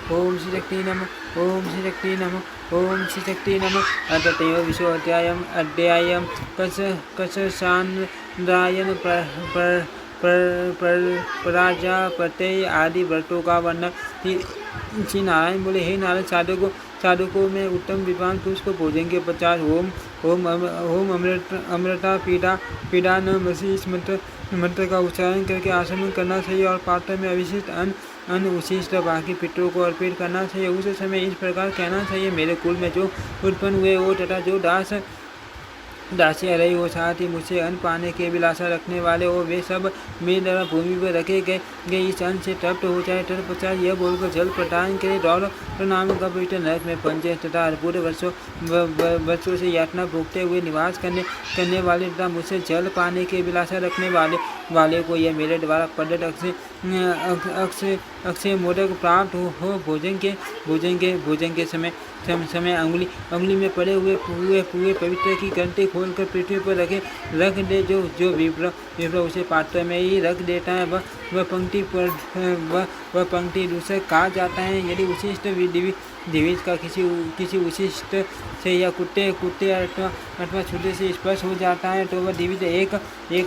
ओम श्री शक्ति नमः। ओम श्री शक्ति नमः। ओम श्री शक्ति नमः। अथ तयो विश्वोऽध्यायम् अध्यायं कस सांद्रायण प्रजापते आदि व्रतों का वर्णन। श्री नारायण बोले, हे नारायण, साधकों में उत्तम विद्वान पुरुष को भोजन के पश्चात ओम अमृता पीड़ा न मसी इस मंत्र का उच्चारण करके आचमन करना चाहिए और पात्र में अविशिष्ट अन्न उशिष्ट बाकी पितरों को अर्पित करना चाहिए। उस समय इस प्रकार कहना चाहिए, मेरे कुल में जो उत्पन्न हुए हो तथा जो दासी रही हो, साथ ही मुझसे अन्न पाने के अभिलाषा रखने वाले हो, वे सब मेरे द्वारा भूमि पर रखे गए इस अन्न से तृप्त हो जाए। तत्पश्चात यह बोलकर जल प्रदान करे, दौड़ प्रणाम का पवित्र नरक में पंच तथा अर्बुद वर्षों से यातना भोगते हुए निवास करने वाले तथा मुझसे जल पाने के अभिलाषा रखने वाले को यह मेरे द्वारा प्रदत्त अक्षय मोदक प्राप्त हो। भोजन के समय अंगुली में पड़े हुए पवित्र की ग्रंथि खोलकर पृथ्वी पर रख दे। जो विप्र उसे पात्र में ही रख देता है, वह पंक्ति दूसरे कहा जाता है। यदि उशिष्ट दिविज का किसी उशिष्ट से या कुत्ते अथवा छुटे से स्पर्श हो जाता है तो वह दिविज एक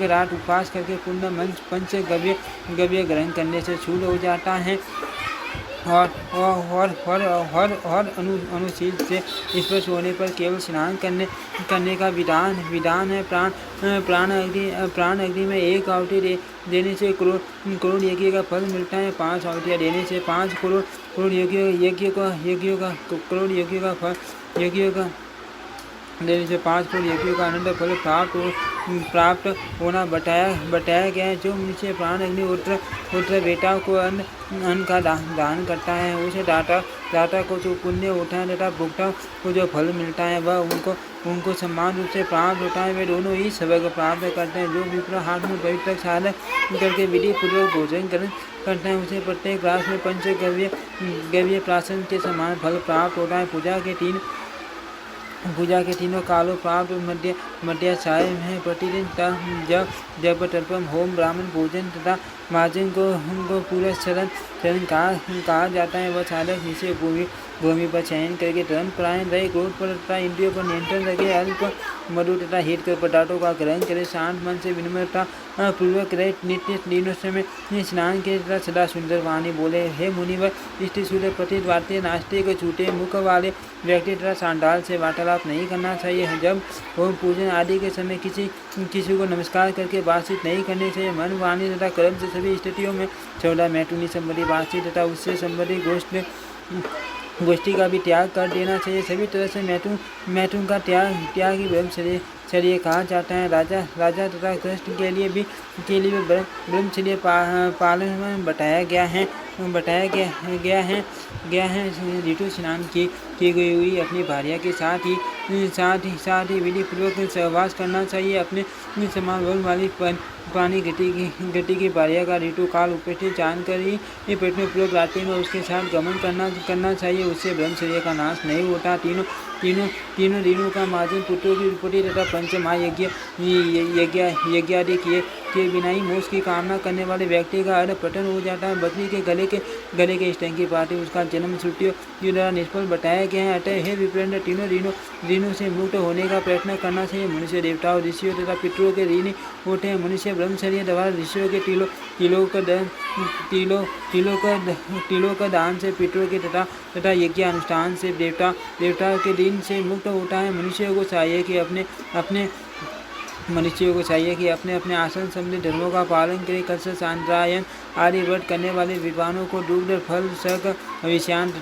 रात उपवास करके पूर्ण पंच गव्य ग्रहण करने से शूल हो जाता है। और अनुशील से स्पर्श होने पर केवल स्नान करने का विधान है। प्राण अग्नि में 1 आहुति देने से करोड़ यज्ञ का फल मिलता है। 5 आहुतियाँ देने से 5 करोड़ यज्ञों का आनंद फल प्राप्त होना बताया गया है। जो मनुष्य प्राण अग्नि उत्तर बेटा को अन्न का दान करता है, उसे दाता को जो पुण्य होता है तथा भोक्ता को जो फल मिलता है वह उनको समान रूप से प्राप्त होता है। वे दोनों ही स्वर्ग प्राप्त करते हैं। जो विप्र हाथ में पवित्र साधन करके विधि पूर्वक भोजन करते हैं, उसे प्रत्येक ग्रास में पंच गव्य प्राशन के समान फल प्राप्त होता है। पूजा के तीनों कालों प्राप्त मध्याचार्य है। प्रतिदिन जब तर्पण होम ब्राह्मण भोजन तथा मार्जन को पूरा चरण कहा जाता है। वह साधक जिसे भूमि पर चयन करके धर्म परायण रहे, क्रोध पर तथा इंद्रियों पर नियंत्रण रखे, अल्प मधु तथा हितकर पदार्थों का ग्रहण करे, शांत मन से विनम्रता पूर्वक रहे, नित्य तीनों समय स्नान के तथा सदा सुंदर वाणी बोले। हे मुनिवर, स्त्री सूर्य पतित वार्ते नास्तिक झूठे मुख वाले व्यक्ति तथा सांडाल से वार्तालाप नहीं करना चाहिए। जब होम पूजन आदि के समय किसी को नमस्कार करके बातचीत नहीं करनी चाहिए। मन वाणी तथा कर्म से सभी स्थितियों में 14 मैथुनी संबंधी बातचीत तथा उससे संबंधी गोष्ठी का भी त्याग कर देना चाहिए। सभी तरह से मैथुन का त्याग ही ब्रह्मचर्य कहा जाता है। राजा तथा कृष्ण के लिए ब्रह्मचर्य पालन बताया गया है। ऋतु स्नान की गई हुई अपनी भार्या के साथ ही विधि पूर्वक सहवास करना चाहिए। अपने समान वर्ग वाली पानी गति की भार्या का ऋतु काल उपस्थित जानकर ही पेट में पूर्वक रात्रि में उसके साथ गमन करना चाहिए। उससे ब्रह्मचर्य का नाश नहीं होता। तीनों दिनों का मार्जन पुत्रों की उत्पत्ति तथा यज्ञ आदि के बिना ही मोक्ष की कामना करने वाले व्यक्ति का अर्ध पतन हो जाता है। बकरी के गले के स्टंग की पार्टी उसका जन्म श्रुतियों द्वारा निष्फल बताया गया है। अतः हे विप्रेंद्र, तीनों दिनों से मुक्त होने का प्रयत्न करना चाहिए। मनुष्य देवताओं, ऋषियों तथा पितरों के ऋणी होते हैं। मनुष्य ब्रह्मचर्य द्वारा ऋषियों के तिलों का दान से, पितरों के तथा यज्ञ अनुष्ठान से देवताओं के दिन से मुक्त होता है। मनुष्यों को चाहिए कि अपने आसन संबंधी धर्मों का पालन करें। कलश सांद्रायण आदि व्रत करने वाले विद्वानों को दुग्ध फल शक विषान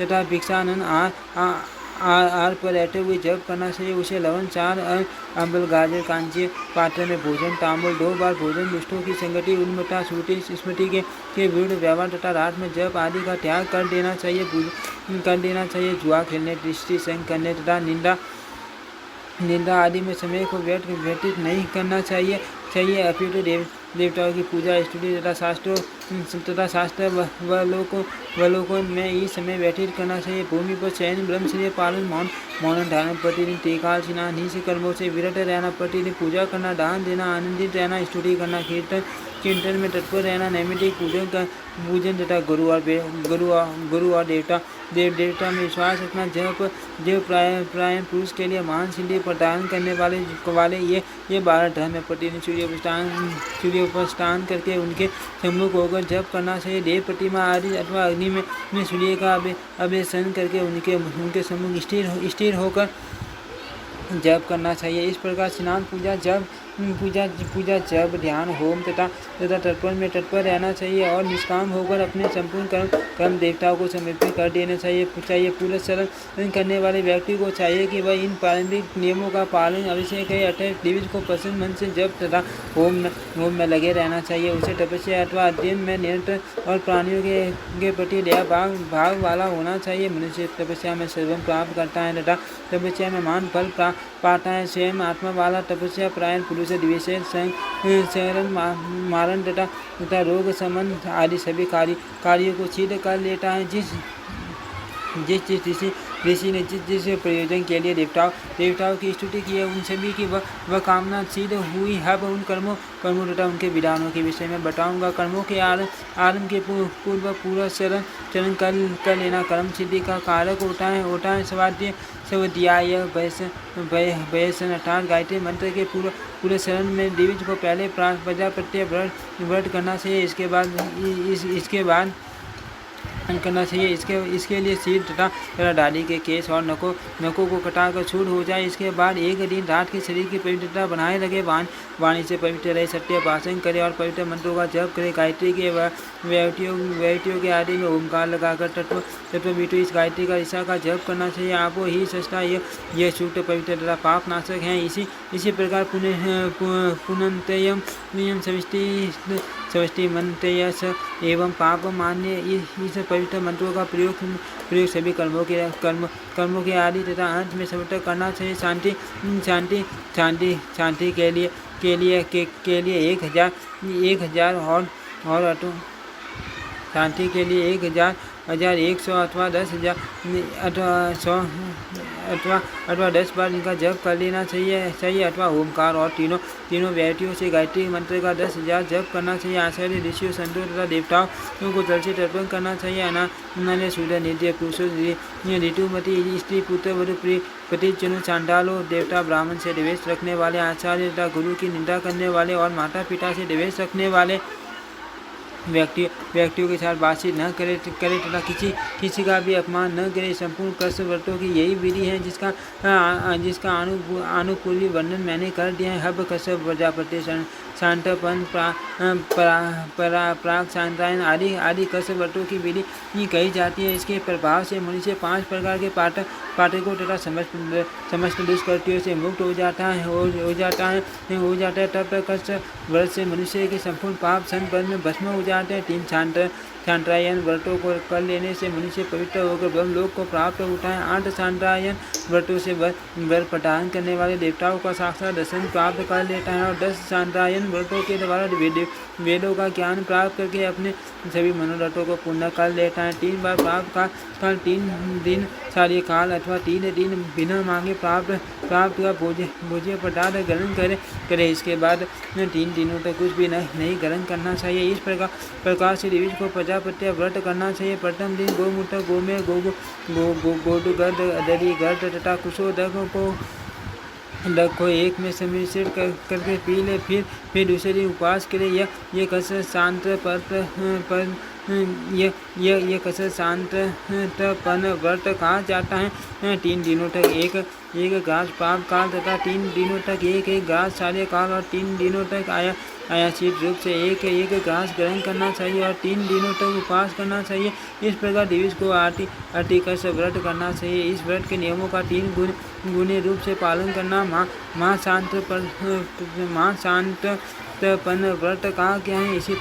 तथा भिक्षानन आहार पर रहते हुए जप करना चाहिए। उसे लवण, चार, अम्बल, गाजर, कांचे पात्र में भोजन, तांबुल 2 बार भोजन, दुष्टों की संगति, उन्मत्ता, श्रुति स्मृति के विरुद्ध व्यवहार तथा रात में जप आदि का त्याग कर देना चाहिए। जुआ खेलने, दृष्टि संग करने तथा निंदा आदि में समय को व्यतीत नहीं करना चाहिए। अपितु देवताओं की पूजा, स्तुति तथा शास्त्र वलोकों में ही समय व्यतीत करना चाहिए। भूमि पर चयन, ब्रह्मचर्य पालन, मौन धारण, प्रतिदिन त्रिकाल स्नान, निष्ठ कर्मों से विरत रहना, प्रतिदिन पूजा करना, दान देना, आनंदित रहना, स्तुति करना, चिंतन में तत्पर रहना, नैमित्तिक पूजन तथा गुरु और देवता में विश्वास रखना, जब प्रायण पुरुष के लिए महान सिद्धि प्रदान करने वाले ये 12 धर्म है। प्रतिदिन सूर्योपासना करके उनके सम्मुख होकर जप करना चाहिए। देव प्रतिमा आदि अथवा अग्नि में सूर्य का अभिषेक करके उनके सम्मुख स्थिर होकर जप करना चाहिए। इस प्रकार स्नान पूजा जप ध्यान होम तथा तत्पर रहना चाहिए और निष्काम होकर अपने संपूर्ण कर्म देवताओं को समर्पित कर देना चाहिए। पूरा शरण करने वाले व्यक्ति को चाहिए कि वह इन पारंपरिक नियमों का पालन अवश्य करे। अतः देवी को प्रसन्न मन से जप तथा होम में लगे रहना चाहिए। उसे तपस्या अथवा अध्ययन में निरंतर और प्राणियों के प्रति दया भाव वाला होना चाहिए। मनुष्य तपस्या में सर्वम प्राप्त करता है तथा तपस्या में महान फल पाता है। स्वयं आत्मा वाला तपस्या प्रायण पुरुष दिवस शरण मारण तथा रोग संबंध आदि सभी कार्यों को सिद्ध कर लेता है। जिस ऋषि ने जिस प्रयोजन के लिए देवताओं की स्तुति की है, उन सभी की वह कामना सिद्ध हुई। अब उन कर्मों तथा उनके विधानों के विषय में बताऊंगा। कर्मों के आरंभ के पूर्व पूरा चरण कर लेना कर्म सिद्धि का कारक होता है। स्वाध्याय वयसन अर्थात गायत्री मंत्र के पूरे शरण में दिविज को पहले प्रजापत्य व्रत करना चाहिए। इसके बाद करना चाहिए। इसके लिए सिर तथा डाली के केस और नकों को कटाकर छूट हो जाए। इसके बाद एक दिन रात के शरीर की पवित्रता बनाए रखे, वाणी से पवित्र रहे, सत्य भाषण करे और पवित्र मंत्रों का जप करे। गायत्री के व्यक्तियों के आदि में ओमकार लगाकर तत्व बीटू इस गायत्री का ईशा का जप करना चाहिए। आपो ही सस्ता यह सूक्त पवित्र तथा पाप नाशक है। इसी प्रकार पुनंतयम सविष्टि मंत्रयस एवं पाप मान्य इस पवित्र मंत्रों का प्रयोग सभी कर्मों के आदि तथा अंत में समर्पण करना चाहिए। शांति के लिए 1000 और शांति के लिए 1100 अथवा 10,000 अथवा 10 बार इनका जप कर लेना चाहिए अथवा ओमकार और तीनों व्यक्तियों से गायत्री मंत्र का 10,000 जप करना चाहिए। आचार्य ऋषियों संतों तथा देवताओं को जल से तर्पण करना चाहिए। अनान्य शूद्र निर्दय पुरुषों ऋतुमती स्त्री पुत्र वधु प्रतिजनों चांडालों देवता ब्राह्मण से द्वेष रखने वाले, आचार्य तथा गुरु की निंदा करने वाले और माता पिता से द्वेष रखने वाले व्यक्तियों के साथ बातचीत न करे तथा किसी का भी अपमान न करे। संपूर्ण कष्ट व्रतों की यही विधि है जिसका अनुकूली वर्णन मैंने कर दिया है। हब कश्यप प्रजापति शांतपन प्राग शांतायन आदि कश्यप व्रतों की विधि कही जाती है। इसके प्रभाव से मनुष्य 5 प्रकार के पाठकों तथा समस्त दुष्कृतियों से मुक्त हो जाता है। तब कश्यप व्रत से मनुष्य के संपूर्ण पाप संपद में भस्म हो जाते हैं। 3 शांतरायन व्रतों को कर लेने से मनुष्य पवित्र होकर ब्रह्मलोक को प्राप्त होता है। 8 शांतरायन व्रतों से वर प्रदान करने वाले देवताओं का साक्षात दर्शन प्राप्त कर लेता है और 10 शांतरायन व्रतों के द्वारा वेदों का ज्ञान प्राप्त करके अपने सभी मनोरथों को पूर्ण कर लेता है। 3 बार प्राप्त काल 3 दिन सारी काल अथवा 3 दिन बिना मांगे प्राप्त हुआ भोज्य पदार्थ ग्रहण करे। इसके बाद 3 दिनों तक कुछ भी नहीं ग्रहण करना चाहिए। इस प्रकार से दिविज को प्रजापत्य व्रत करना चाहिए। प्रथम दिन गोमूत्र गोमेय गोदुगर्द दधि गर्द तथा कुशोदक को एक में सम्मिश्रित करके पी ले। फिर दूसरे दिन उपवास करे। यह कसर शांत ये कसर शांतपन व्रत कहा जाता है। 3 दिनों तक एक ग्रास पाप काल तथा 3 दिनों तक एक ग्रास सारे काल और 3 दिनों तक आयासित रूप से एक ग्रास ग्रहण करना चाहिए और 3 दिनों तक उपवास करना चाहिए। इस प्रकार दिवस को आर्टिकस व्रत करना चाहिए। इस व्रत के नियमों का 3 गुणी रूप से पालन करना माँ शांतपन व्रत कहा गया है। इसी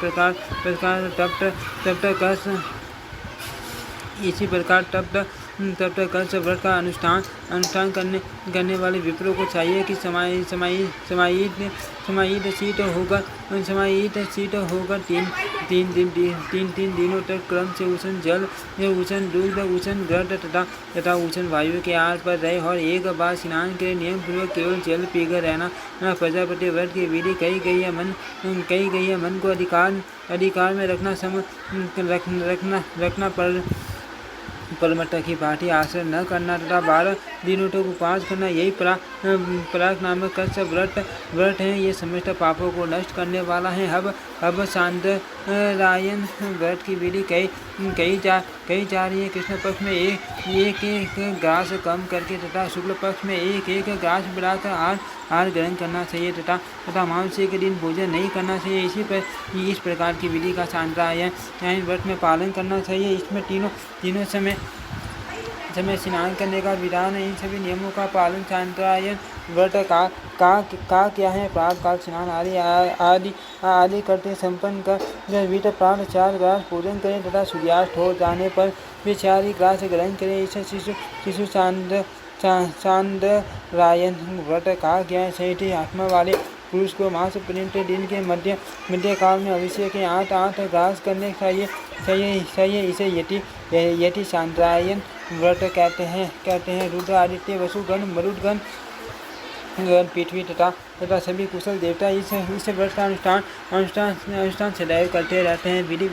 प्रकार तब तक कल से व्रत का अनुष्ठान करने वाले विप्रों को चाहिए कि समाहित होकर तीन दिनों तक क्रम से उष्ण जल, उष्ण दूध, उष्ण घृत तथा उष्ण वायु के आस पर रहे और एक बार स्नान के नियम पूर्वक केवल जल पीकर रहना। प्रजापति व्रत की विधि कही गई है मन को अधिकार में रखना परमट्ट की पाठी आश्रय न करना तथा 12 दिनों तक उपवास करना, यही पराग नामक कस्य व्रत है। ये समस्त पापों को नष्ट करने वाला है। अब सांदरायण व्रत की विधि कही जा रही है। कृष्ण पक्ष में एक ग्रास कम करके तथा शुक्ल पक्ष में एक ग्रास बढ़ाकर आहार ग्रहण करना चाहिए तथा अमावस्या के दिन भोजन नहीं करना चाहिए। इस प्रकार की विधि का सांदरायण व्रत में पालन करना चाहिए। इसमें तीनों समय स्नान करने का विधान है। इन सभी नियमों का पालन सांदरायण व्रत का क्या है। प्रातः काल स्नान आदि करते संपन्न कर वित प्रातः 4 ग्रास भोजन करें तथा सूर्यास्त हो जाने पर भी 4 ही ग्रास ग्रहण करें। इसे शिशु सांदरायण व्रत कहा गया है। सही आत्मा वाले पुरुष को मास पर्यंत दिन के मध्य काल में अवश्य के 8 ग्रास करने चाहिए। इसे यति सांदरायण व्रत कहते हैं। रुद्र, आदित्य, वसुगण, मरुदगण, पृथ्वी तथा सभी कुशल देवता इस व्रत का अनुष्ठान सदैव करते रहते हैं। विधि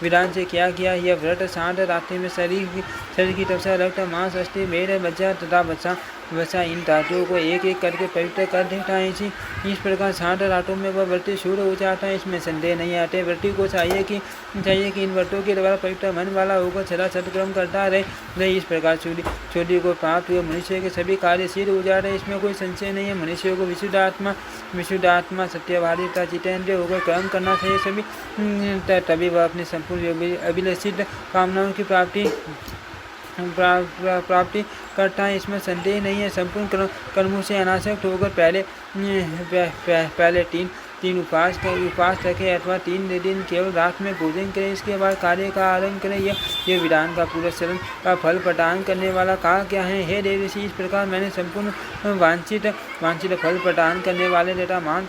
विधान से क्या किया। यह व्रत साढ़ रात्रि में शरीर की तपस्या, रक्त, मांस, अस्थि, मेद, मज्जा तथा वसा इन धातुओं को एक करके पवित्र कर देता है। इस प्रकार 60 रातों में वह व्रती शुद्ध हो जाता है। इसमें संदेह नहीं आते। व्रती को चाहिए कि इन व्रतों के द्वारा पवित्र मन वाला होकर सदा सत्कर्म करता रहे। इस प्रकार शुद्धि को प्राप्त हुए मनुष्य के सभी कार्य सिद्ध हो जाते हैं। इसमें कोई संशय नहीं है। मनुष्य को विशुद्ध आत्मा सत्यवादी तथा जितेंद्रिय होकर कर्म करना चाहिए। तभी वह अपने संपूर्ण अभिलषित कामनाओं की प्राप्ति करता है। इसमें संदेह नहीं है। संपूर्ण कर्मों से अनासक्त होकर पहले तीन उपवास रखें अथवा 3 दिन केवल रात में भोजन करें। इसके बाद कार्य का आरंभ करें। यह विधान का पूरा चरण का फल प्रदान करने वाला कहा क्या है। हे देवऋषि, इस प्रकार मैंने संपूर्ण वांछित फल प्रदान करने वाले तथा महान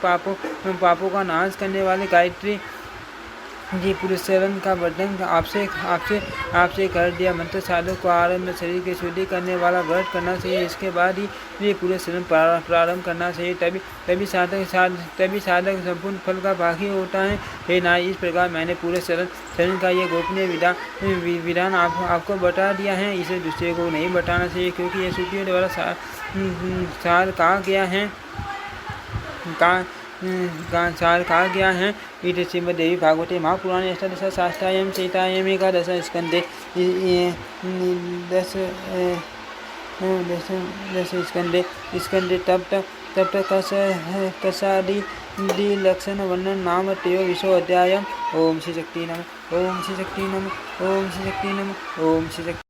पापों का नाश करने वाले गायत्री जी पुरुषरण का वर्णन आपसे कर दिया। मंत्र साधक को आरंभ में शरीर की शुद्धि करने वाला व्रत करना चाहिए। इसके बाद ही ये पुरुषरण प्रारंभ करना चाहिए। तभी साधक संपूर्ण फल का भागी होता है। हे नारी, इस प्रकार मैंने पूरे शरण का ये गोपनीय विधान आपको बता दिया है। इसे दूसरे को नहीं बताना चाहिए, क्योंकि ये श्रुतियों द्वारा सार कहा गया है। इति श्रीमद्देवी भागवते महापुराणे अष्टादशशास्त्रायां सीतायाम् एकादश स्कन्धे दश स्कन्धे तप्त कसादि लक्षण वर्णन नाम त्रयोविंशो अध्यायः। ओम श्री शक्ति नमः। ओम श्री शक्ति नमः। ओम श्री शक्ति नमः। ओम श्री शक्ति।